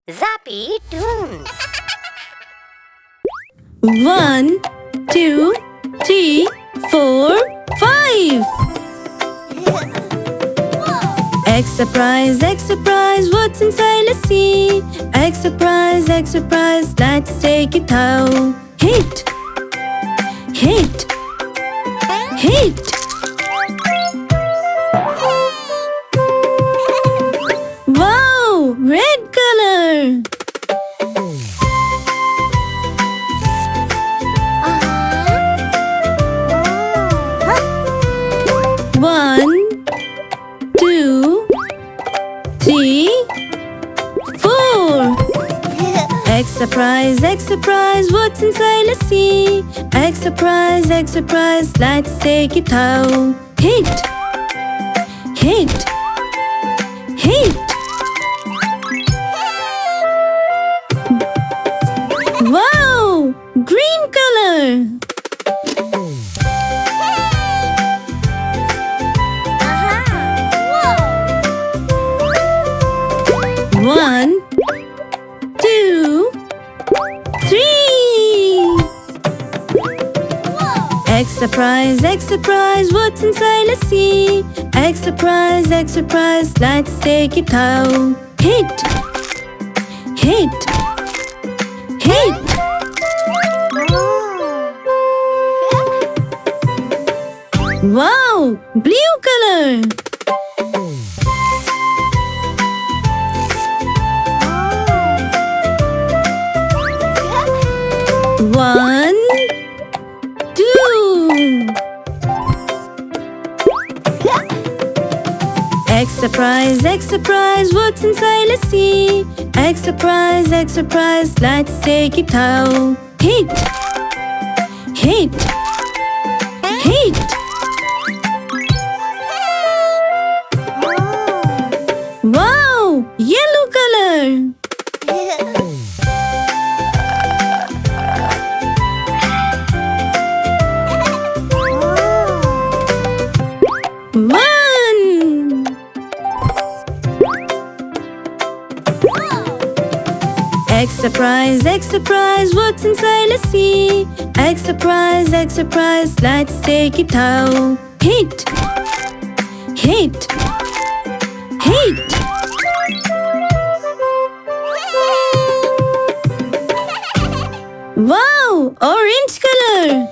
ZappyToons. 1, 2, 3, 4, 5. Egg surprise, what's inside? Let's see. Egg surprise, let's take it out. Hit, hit, hit. Wow, red color. One, two, three, 4. Egg surprise, what's inside? Let's see. Egg surprise, let's take it out. Hit, hit, hit. Wow, green color. One, two, three. Egg surprise, what's inside? Let's see. Egg surprise, let's take it out. Hit, hit, hit. Wow, blue color. One, two. Egg surprise, what's inside? Let's see. Egg surprise, let's take it out. Hit, hit, hit. Wow, yellow color. One. Egg surprise, what's inside? Let's see. Egg surprise, let's take it out. Hit, hit, hit. Wow, orange color.